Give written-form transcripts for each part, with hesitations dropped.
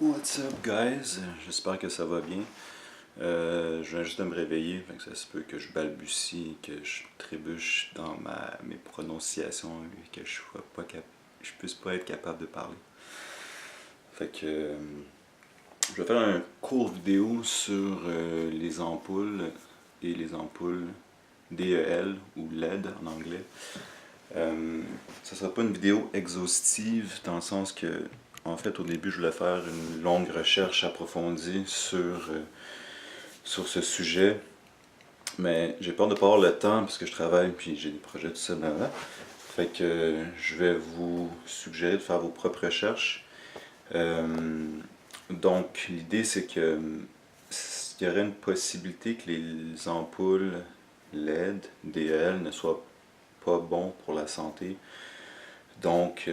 What's up guys? J'espère que ça va bien. Je viens juste de me réveiller, fait que ça se peut que je balbutie, que je trébuche dans mes prononciations et que je puisse pas être capable de parler. Fait que je vais faire un court vidéo sur les ampoules et les ampoules DEL ou LED en anglais. Ça sera pas une vidéo exhaustive dans le sens que en fait, au début, je voulais faire une longue recherche approfondie sur ce sujet, mais j'ai peur de pas avoir le temps parce que je travaille puis j'ai des projets tout ça, là. Fait que je vais vous suggérer de faire vos propres recherches. Donc, l'idée, c'est que il y aurait une possibilité que les ampoules LED, DL, ne soient pas bons pour la santé. Donc,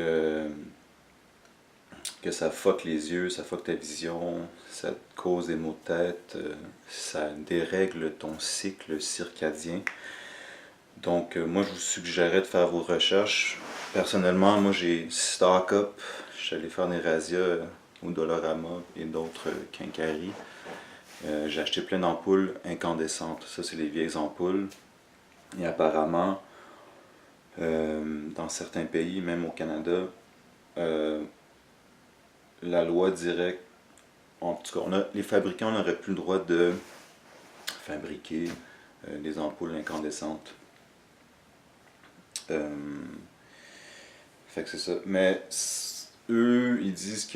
que ça fuck les yeux, ça fuck ta vision, ça te cause des maux de tête, ça dérègle ton cycle circadien. Donc, moi, je vous suggérerais de faire vos recherches. Personnellement, moi, j'ai stock up. Je suis allé faire des razzias au Dollarama et d'autres quincailleries. J'ai acheté plein d'ampoules incandescentes. Ça, c'est les vieilles ampoules. Et apparemment, dans certains pays, même au Canada, la loi dirait, en tout cas, les fabricants n'auraient plus le droit de fabriquer des ampoules incandescentes. Fait que c'est ça. Mais eux, ils disent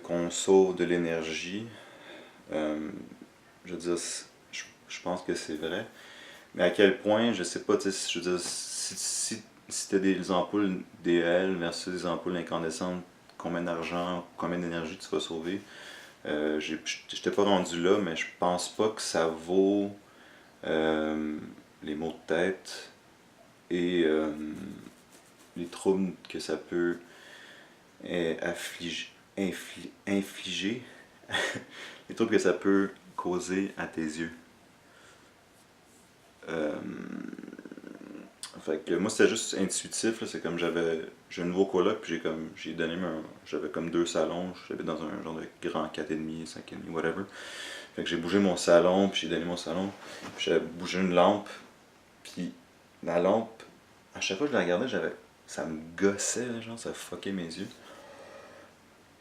qu'on sauve de l'énergie. Je veux dire, je pense que c'est vrai. Mais à quel point, je sais pas, tu sais, je veux dire, si t'as des ampoules DL versus des ampoules incandescentes, combien d'argent, combien d'énergie tu vas sauver? J'étais pas rendu là, mais je pense pas que ça vaut les maux de tête et les troubles que ça peut infliger, les troubles que ça peut causer à tes yeux. Fait que moi c'était juste intuitif, c'est comme j'ai un nouveau coloc puis j'avais comme deux salons, j'avais dans un genre de grand 4,5, 5,5, whatever. Fait que j'ai bougé mon salon, puis j'ai donné mon salon, puis j'ai bougé une lampe, puis la lampe, à chaque fois que je la regardais, ça me gossait, là, genre ça fuckait mes yeux.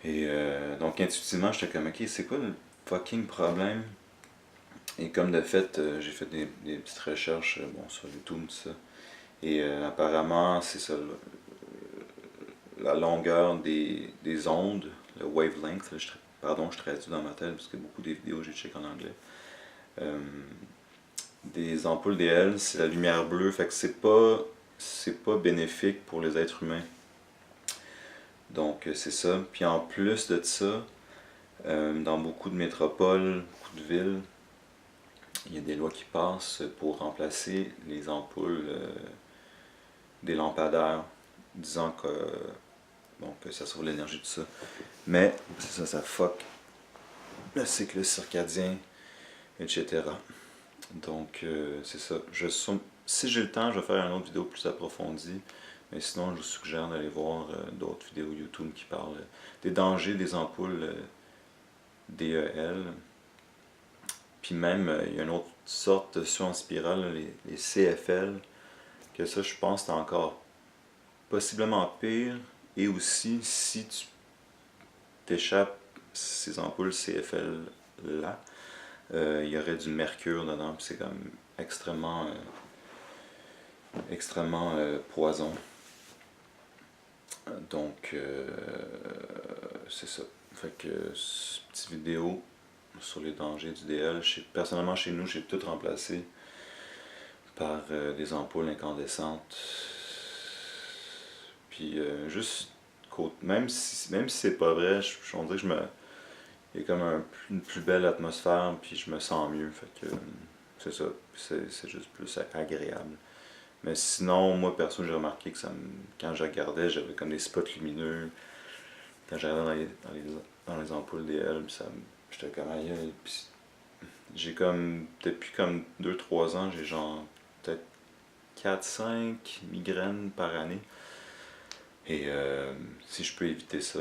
Et donc intuitivement, j'étais comme ok, c'est quoi le fucking problème? Et comme de fait, j'ai fait des petites recherches bon, sur YouTube, tout ça. Et apparemment, c'est ça, la longueur des ondes, le wavelength, là, pardon, je traduis dans ma tête parce que beaucoup des vidéos j'ai check en anglais. Des ampoules DL, c'est la lumière bleue, fait que c'est pas bénéfique pour les êtres humains. Donc c'est ça. Puis en plus de ça, dans beaucoup de métropoles, beaucoup de villes, il y a des lois qui passent pour remplacer les ampoules des lampadaires, disant que bon, que ça sauve l'énergie, tout ça. Mais c'est ça, ça fuck le cycle circadien, etc. Donc c'est ça. Si j'ai le temps, je vais faire une autre vidéo plus approfondie. Mais sinon, je vous suggère d'aller voir d'autres vidéos YouTube qui parlent des dangers des ampoules DEL. Puis même, il y a une autre sorte de suie en spirale, là, les CFL, que ça, je pense, c'est encore possiblement pire. Et aussi, si tu t'échappes ces ampoules CFL-là, il y aurait du mercure dedans, puis c'est comme extrêmement poison. Donc, c'est ça. Fait que petite vidéo sur les dangers du DL. Personnellement, chez nous, j'ai tout remplacé par des ampoules incandescentes. Puis, juste, même si c'est pas vrai, on dirait que il y a comme une plus belle atmosphère, puis je me sens mieux. Fait que, c'est ça. C'est juste plus agréable. Mais sinon, moi perso, j'ai remarqué que quand je regardais, j'avais comme des spots lumineux. Quand je regardais dans les ampoules DL, j'étais comme aïe. Puis j'ai comme, depuis comme 2-3 ans, j'ai genre peut-être 4-5 migraines par année. Et si je peux éviter ça,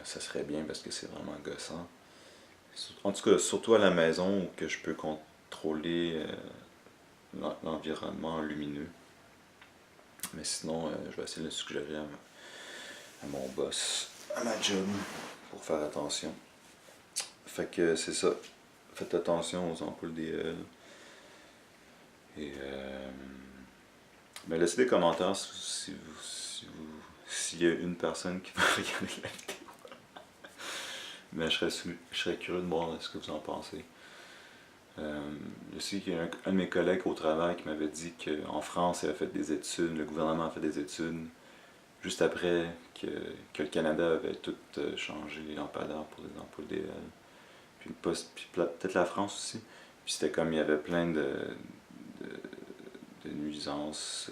ça serait bien parce que c'est vraiment gossant. En tout cas, surtout à la maison où que je peux contrôler l'environnement lumineux. Mais sinon, je vais essayer de le suggérer à mon boss, à ma job, pour faire attention. Fait que c'est ça. Faites attention aux ampoules DL. Et mais laissez des commentaires s'il y a une personne qui va regarder la vidéo. Mais je serais curieux de voir ce que vous en pensez. Je sais qu'il y a un de mes collègues au travail qui m'avait dit qu'en France, il avait fait des études, le gouvernement a fait des études juste après que le Canada avait tout changé les lampadaires pour des ampoules DL. Puis peut-être la France aussi. Puis c'était comme il y avait plein de nuisances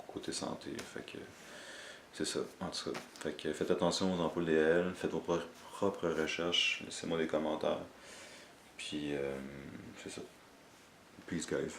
côté santé. Fait que c'est ça, en tout cas. Fait que faites attention aux ampoules DL, faites vos propres recherches, laissez-moi des commentaires. Puis c'est ça. Peace guys.